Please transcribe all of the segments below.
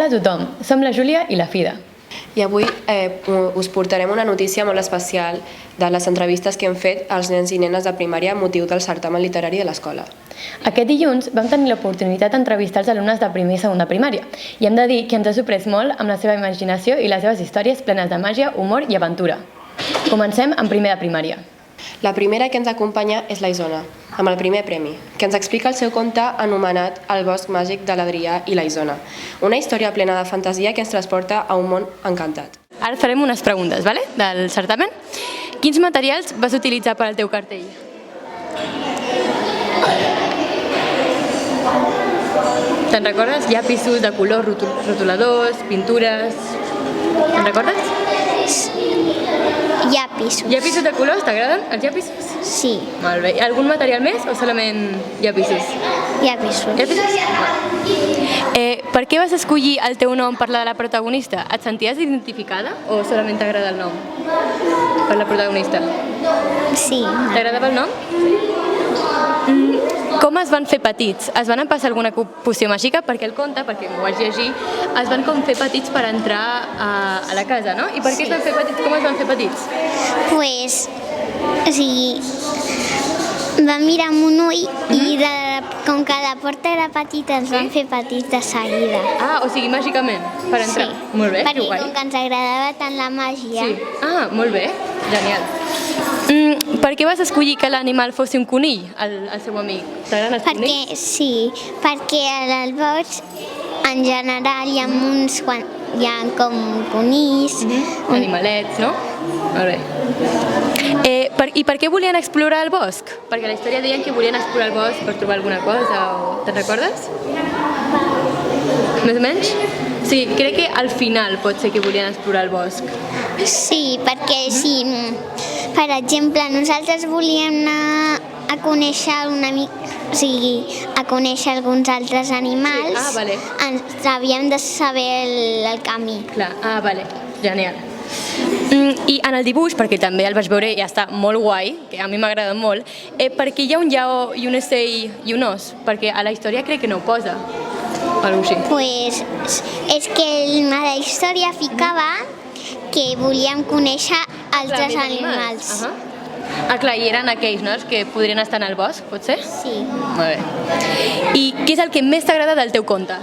Hola a tothom, som la Júlia i la Fida. I avui us portarem una notícia molt especial de les entrevistes que hem fet als nens i nenes de primària amb motiu del certamen literari de l'escola. Aquest dilluns vam tenir l'oportunitat d'entrevistar els alumnes de primer i segon de primària i hem de dir que ens ha sorprès molt amb la seva imaginació i les seves històries plenes de màgia, humor i aventura. Comencem amb primer de primària. La primera que ens acompanya és la Isona, amb el primer premi, que ens explica el seu conte anomenat El bosc màgic de l'Adrià i la Isona, una història plena de fantasia que ens transporta a un món encantat. Ara farem unes preguntes, del certamen. Quins materials vas utilitzar per al teu cartell? Te'n recordes? Llapisos de color, rotuladors, pintures... Te'n recordes? Llapisos. Llapisos de colors, t'agraden els llapisos? Sí, Molt bé. Algun material més o solament llapisos? llapisos. Llapisos? Per què vas escollir el teu nom per la de la protagonista? Et senties identificada o solament t'agrada el nom per la protagonista? Sí. T'agradava el nom? Com es van fer petits? Es van empassar alguna poció màgica? Perquè el conte, perquè m'ho vaig llegir, es van com fer petits per entrar a la casa, no? I per què es van fer petits? Com es van fer petits? Pues, o sigui, vam mirar amb un ull i com que la porta era petita ens van fer petits de seguida. Ah, o sigui, màgicament, per entrar. Sí, Molt bé, que perquè guai. com que ens agradava tant la màgia. Sí. Ah, molt bé, genial. Per què vas escollir que l'animal fos un conill, el seu amic? T'agraden els conills? Perquè al bosc en general hi ha hi ha com conills. Animalets, no? Molt bé. I per què volien explorar el bosc? Perquè a la història deien que volien explorar el bosc per trobar alguna cosa, o... Te'n recordes? Més o menys? Sí, crec que al final pot ser que volien explorar el bosc. Sí, perquè sí, per exemple, nosaltres volíem anar a conèixer una mica, o sigui, a conèixer alguns altres animals. Sí. Ah, vale. Ens havíem de saber el camí. Clar, vale, genial. I en el dibuix, perquè també el vaig veure i està molt guai, que a mi m'agrada molt, per què hi ha un lleó i un ocell i un os? Perquè a la història crec que no ho posa, o alguna cosa així. Pues és que a la història ficava que volíem conèixer altres Més animals. Ah, clar, i eren aquells, no?, els que podrien estar en el bosc, pot ser? Sí, Molt bé. I què és el que més t'agrada del teu conte?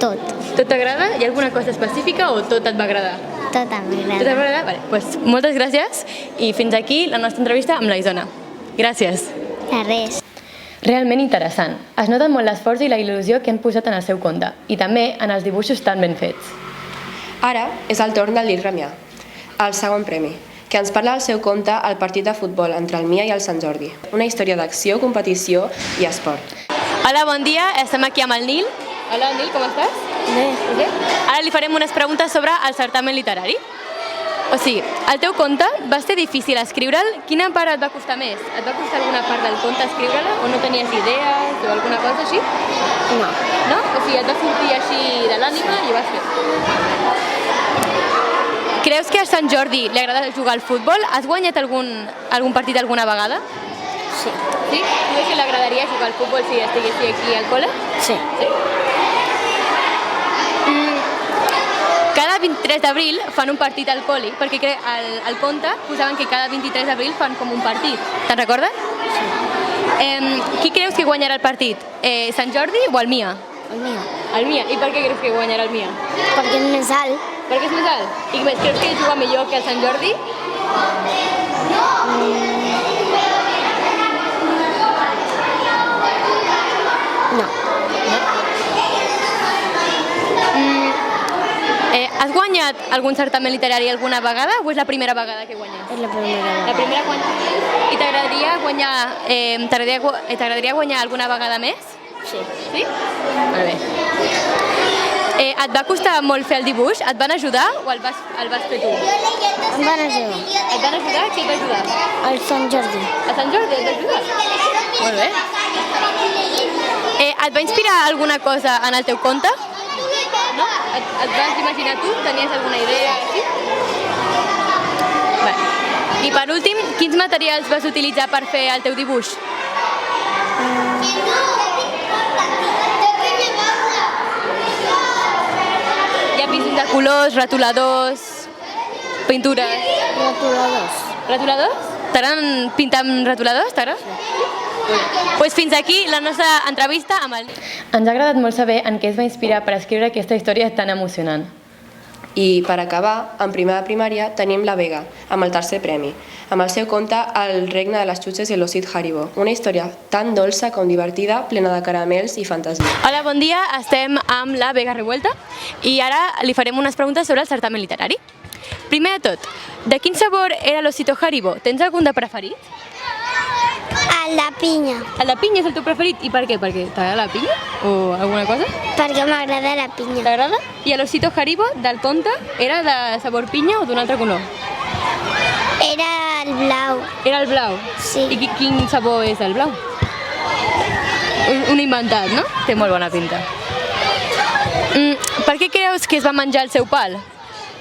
tot. Tot t'agrada? Hi ha alguna cosa específica o tot et va agradar? Tot Tot m'agrada. et va agradar? Vale, doncs moltes gràcies i fins aquí la nostra entrevista amb la Isona. Gràcies. De res. Realment interessant. Es nota molt l'esforç i la il·lusió que han posat en el seu conte i també en els dibuixos tan ben fets. Ara és el torn del Lil Ramià, el segon premi, que ens parla del seu conte El partit de futbol entre el Mia i el Sant Jordi, una història d'acció, competició i esport. Hola, bon dia. Estem aquí amb el Nil. Hola, Nil, com estàs? Bé. Ara li farem unes preguntes sobre el certamen literari. O sigui, el teu conte va ser difícil escriure'l. Quina part et va costar més? Et va costar alguna part del conte escriure-la o no tenies idees o alguna cosa així? No. No? O sigui, et va sortir així de l'ànima i ho vas fer. Creus que a Sant Jordi li agrada jugar al futbol? Has guanyat algun partit alguna vegada? Sí. Sí? Tu creus que li agradaria jugar al futbol si estiguessi aquí al col·le? Sí. Sí? Cada 23 d'abril fan un partit al col·li, perquè al conte posaven que cada 23 d'abril fan com un partit. Te'n recordes? Sí. Qui creus que guanyarà el partit? Sant Jordi o el Mia? El meu. El Mia. I per què creus que guanyarà el Mia? Perquè és més alt. Perquè és més alt. I més, creus que juga millor que el Sant Jordi? No. Has guanyat algun certamen literari alguna vegada o és la primera vegada que guanyes? És la primera La primera I t'agradaria guanyar alguna vegada més? Sí. Sí? Molt bé. Et va costar molt fer el dibuix? Et van ajudar o el vas fer tu? Em van ajudar. Et van ajudar? Qui et va ajudar? El Sant Jordi. A Sant Jordi et va ajudar? Molt bé. Et va inspirar alguna cosa en el teu conte? No? Et vas imaginar tu? Tenies alguna idea així? Bé. I per últim, quins materials vas utilitzar per fer el teu dibuix? de colors, retoladors, pintures... Retoladors. Retoladors? T'agraden pintar amb retoladors, t'agrada? Doncs fins aquí la nostra entrevista amb el... Ens ha agradat molt saber en què es va inspirar per escriure aquesta història tan emocionant. I per acabar, en primer de primària tenim la Vega, amb el tercer premi, amb el seu conte El regne de les xutxes i l'ossit Haribo, una història tan dolça com divertida, plena de caramels i fantasia. Hola, bon dia. Estem amb la Vega Revuelta i ara li farem unes preguntes sobre el certamen literari. Primer de tot, de quin sabor era l'osito Haribo? Tens algun de preferit? El de pinya, El de pinya és el teu preferit. I per què? Perquè t'agrada la pinya? O alguna cosa? perquè m'agrada la pinya. T'agrada? I l'osito Haribo del conte era de sabor pinya o d'un altre color? Era el blau. Era el blau? Sí. I quin sabor és el blau? Un inventat, no? Té molt bona pinta. Per què creus que es va menjar el seu pal?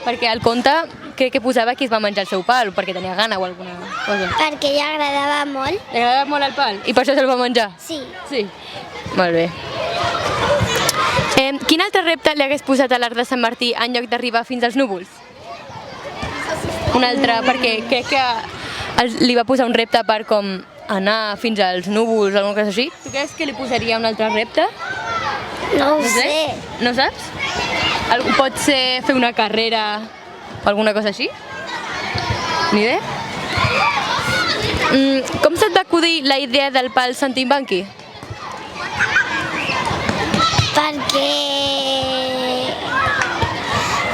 Perquè al conte crec que posava que es va menjar el seu pal, perquè tenia gana o alguna cosa. Perquè li agradava molt. Li agradava molt el pal i per això se'l va menjar? Sí. Sí. Molt bé. Quin altre repte li hagués posat a l'Arc de Sant Martí en lloc d'arribar fins als núvols? Un altre, perquè crec que li va posar un repte per com anar fins als núvols o alguna cosa així. Tu creus que li posaria un altre repte? No ho sé. No saps? Pot ser fer una carrera o alguna cosa així? Ni idea? Com se't va acudir la idea del pal saltimbanqui?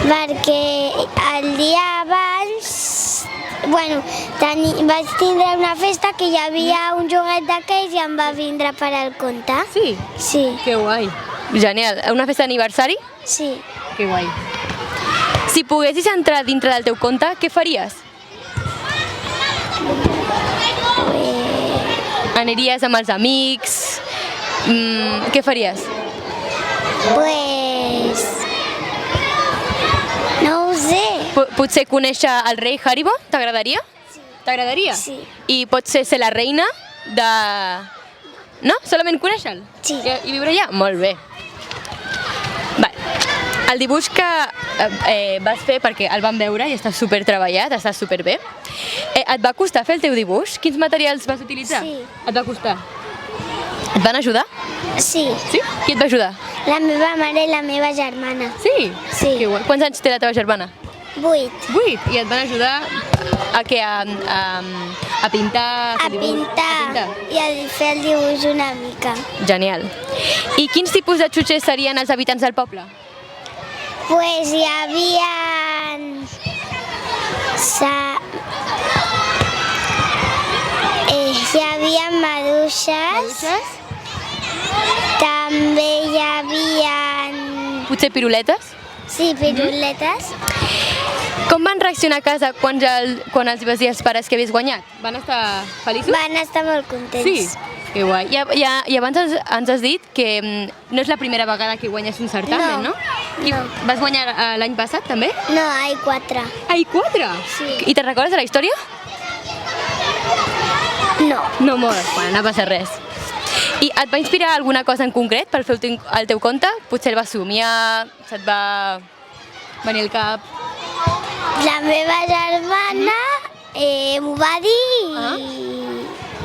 Perquè el dia abans, vaig tindre una festa que hi havia un joguet d'aquells i em va vindre per al conte. Sí? Sí, Que guai. Genial. Una festa d'aniversari? sí. Que guai. Si poguessis entrar dintre del teu conte, què faries? Aniries amb els amics? Què faries? Pues... no ho sé. Potser conèixer el rei Haribo? T'agradaria? Sí. T'agradaria? Sí. I potser ser la reina de... No? Solament conèixer-lo? Sí. I viure allà? Molt bé. Vale. El dibuix que vas fer, perquè el vam veure i està super treballat, està super bé. Et va costar fer el teu dibuix? Quins materials vas utilitzar? Sí. Et va costar? Et van ajudar? Sí. Sí? Qui et va ajudar? La meva mare i la meva germana. Sí? Sí. Que guai. Quants anys té la teva germana? 8. 8. I et van ajudar a què? A pintar? A pintar i a fer el dibuix una mica. Genial. I quins tipus de xutxers serien els habitants del poble? Pues hi havia... hi havia maduixes. També hi havia... Potser piruletes? Sí, piruletes. Com van reaccionar a casa quan els vas dir als pares que havies guanyat? Van estar feliços? Van estar molt contents. Sí? Que guai. I abans ens has dit que no és la primera vegada que guanyes un certamen, no? No. Vas guanyar l'any passat, també? No, hi 4. Ai, 4? Sí. I te'n recordes de la història? No. No molt. Bueno, no passa res. I et va inspirar alguna cosa en concret per fer el teu conte? Potser el vas somiar, se't va venir al cap? La meva germana m'ho va dir i...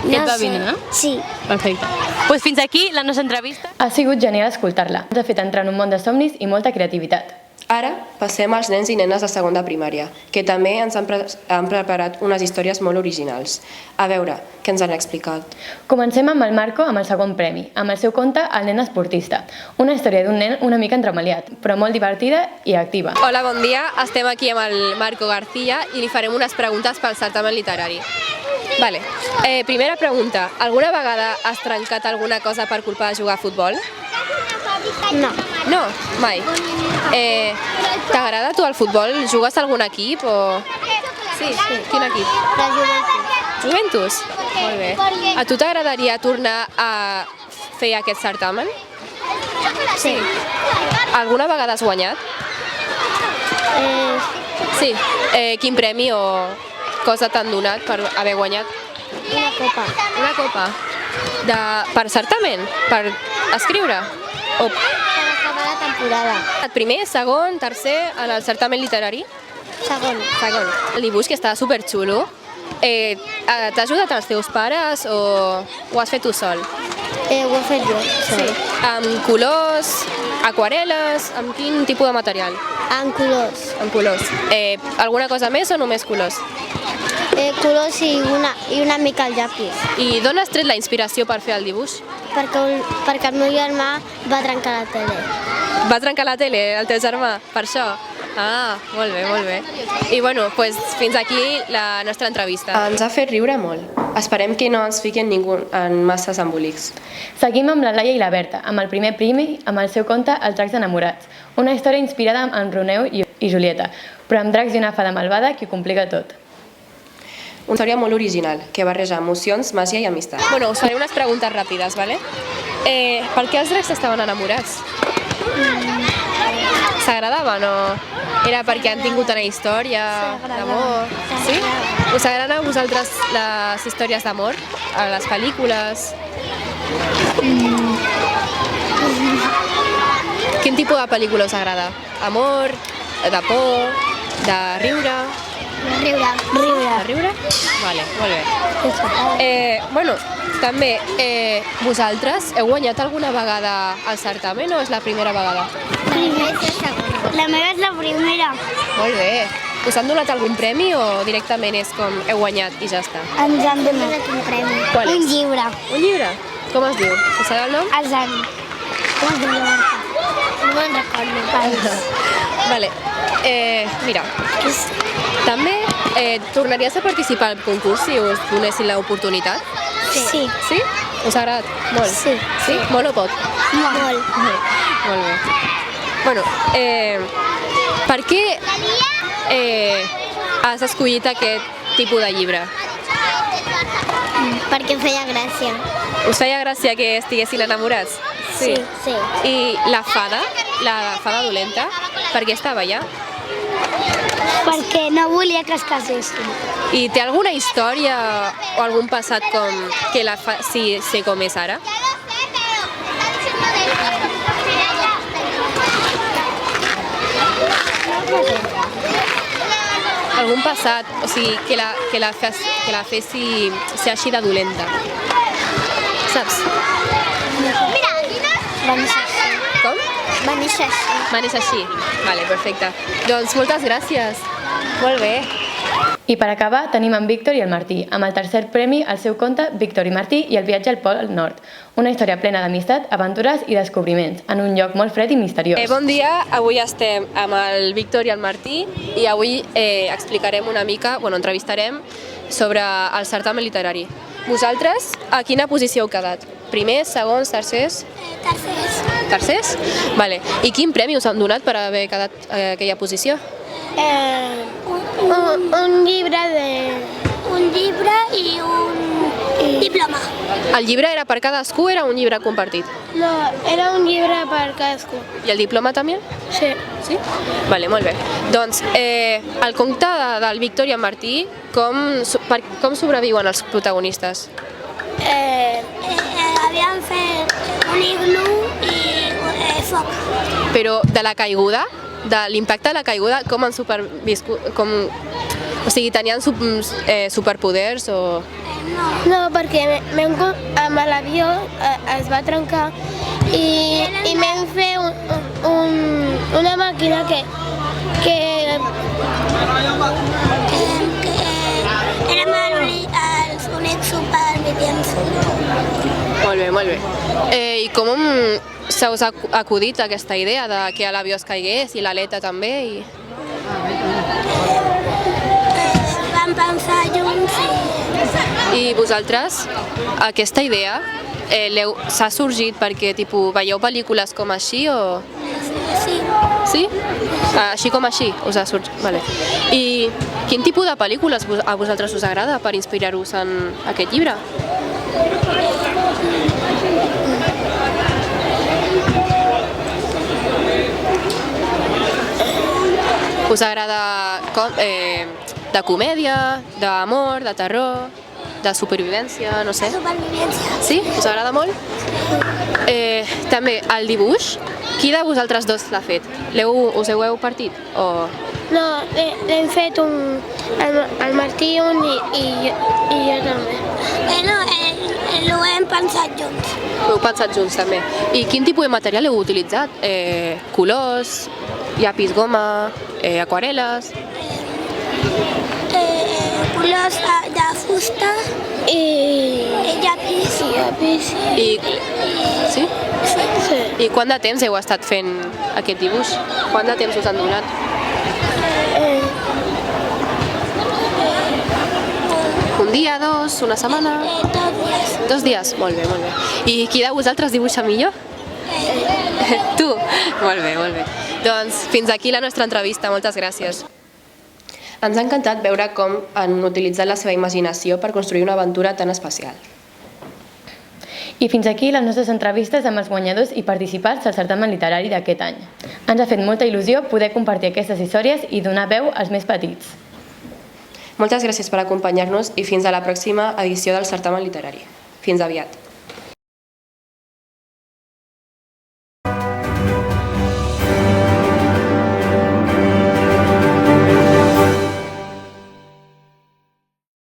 I et va vindre, no? Sí. Perfecte. Doncs fins aquí la nostra entrevista. Ha sigut genial escoltar-la. Ens ha fet entrar en un món de somnis i molta creativitat. Ara passem als nens i nenes de segon de primària, que també ens han preparat unes històries molt originals. A veure, què ens han explicat? Comencem amb el Marco, amb el segon premi, amb el seu conte El nen esportista. Una història d'un nen una mica entremaliat, però molt divertida i activa. Hola, bon dia. Estem aquí amb el Marco García i li farem unes preguntes pel certamen literari. Vale. Primera pregunta. Alguna vegada has trencat alguna cosa per culpa de jugar a futbol? No. No, mai. T'agrada a tu el futbol? Jugues a algun equip o...? Sí. Quin equip? La joventut. Juventus? Molt bé. A tu t'agradaria tornar a fer aquest certamen? Sí. Alguna vegada has guanyat? Sí. Quin premi o cosa t'han donat per haver guanyat? Una copa. Una copa? Per certamen? Per escriure? O Per acabar la temporada. temporada. Primer, segon, tercer en el certamen literari? Segon. Segon. El dibuix, que està superxulo, t'ha ajudat els teus pares o ho has fet tu sol? Ho he fet jo. Sí. Amb colors, aquarel·les, amb quin tipus de material? En colors. Amb colors. Alguna cosa més o només colors? Colors i una mica el llapis. I d'on has tret la inspiració per fer el dibuix? Perquè el meu germà va trencar la tele. Va trencar la tele, el teu germà, per això? Ah, molt bé, molt bé. I bueno, doncs fins aquí la nostra entrevista. Ens ha fet riure molt. Esperem que no ens fiquen ningú en masses embolics. Seguim amb la Laia i la Berta, amb el primer premi, amb el seu conte Els dracs enamorats, una història inspirada en Romeu i Julieta, però amb dracs i una fada malvada que ho complica tot. Una història molt original, que barreja emocions, màgia i amistat. Bueno, us faré unes preguntes ràpides, ¿vale? Per què els dracs estaven enamorats? S'agradaven o era perquè han tingut una història d'amor? Sí? Us agraden a vosaltres les històries d'amor? A les pel·lícules? Quin tipus de pel·lícula us agrada? Amor? De por? De riure? Riure. De riure? Vale, molt bé. Bueno, també, vosaltres heu guanyat alguna vegada el certamen o és la primera vegada? La meva és la primera. Molt bé. Us han donat algun premi o directament és com heu guanyat i ja està? Ens han donat un premi. Qual és? Un llibre. Un llibre? Com es diu? Us sabeu el nom? Els han... Com es diu la marca? No me'n recordo. Vale. Mira, també tornaries a participar al concurs si us donessin l'oportunitat? Sí. Sí? Us ha agradat? Molt? Sí. Sí? Molt o poc? Molt. Molt bé. Bueno, per què has escollit aquest tipus de llibre? Perquè em feia gràcia. Us feia gràcia que estiguessin enamorats? Sí. I la fada dolenta, per què estava allà? Perquè no volia que es casessin. I té alguna història o algun passat com que la faci ser com és ara? Algun passat, o sigui, que la fessi ser així de dolenta. Saps? Va néixer així. Com? Va néixer així. Va néixer així? Vale, perfecte. Doncs moltes gràcies. Molt bé. I per acabar tenim en Víctor i el Martí, amb el tercer premi al seu conte Víctor i Martí i el viatge al Pol Nord, una història plena d'amistat, aventures i descobriments, en un lloc molt fred i misteriós. Bon dia, avui estem amb el Víctor i el Martí i avui explicarem una mica, entrevistarem sobre el certamen literari. Vosaltres, a quina posició heu quedat? Primers, segons, tercers? Tercers. Tercers? Vale. I quin premi us han donat per haver quedat a aquella posició? Un llibre i un diploma. El llibre era per cadascú o era un llibre compartit? No, era un llibre per cadascú. I el diploma també? Sí. Sí? Vale, molt bé. Doncs el conte del Víctor i en Martí, com sobreviuen els protagonistes? Havíem fet un iglú i foc. Però de la caiguda, de l'impacte de la caiguda, com han superviscut? O sigui, tenien superpoders o...? No, perquè amb l'avió es va trencar i vam fer una màquina que érem els únics supervivients. Molt bé, molt bé. I com se us ha acudit aquesta idea de que l'avió es caigués i l'aleta també? Vam pensar junts I vosaltres, aquesta idea s'ha sorgit perquè veieu pel·lícules com així o...? Sí. Sí? Així com així us ha sorgit? Vale. I quin tipus de pel·lícules a vosaltres us agrada per inspirar-vos en aquest llibre? Us agrada de comèdia, d'amor, de terror, de supervivència, no sé? Supervivència. Sí? Us agrada molt? També el dibuix, Qui de vosaltres dos l'ha fet? Us heu partit? O... No, l'hem fet el Martí un i jo també. No, l'ho hem pensat junts. Ho heu pensat junts també. I quin tipus de material heu utilitzat? Colors, llapis goma, aquarel·les... Colors de fusta i llapis. Sí? Sí. I quant de temps heu estat fent aquest dibuix? Quant de temps us han donat? Un dia, dos, una setmana? 2 dies. 2 dies? Molt bé, molt bé. I qui de vosaltres dibuixa millor? Tu? Molt bé, molt bé. Doncs fins aquí la nostra entrevista. Moltes gràcies. Ens ha encantat veure com han utilitzat la seva imaginació per construir una aventura tan especial. I fins aquí les nostres entrevistes amb els guanyadors i participants del certamen literari d'aquest any. Ens ha fet molta il·lusió poder compartir aquestes històries i donar veu als més petits. Moltes gràcies per acompanyar-nos i fins a la pròxima edició del certamen literari. Fins aviat.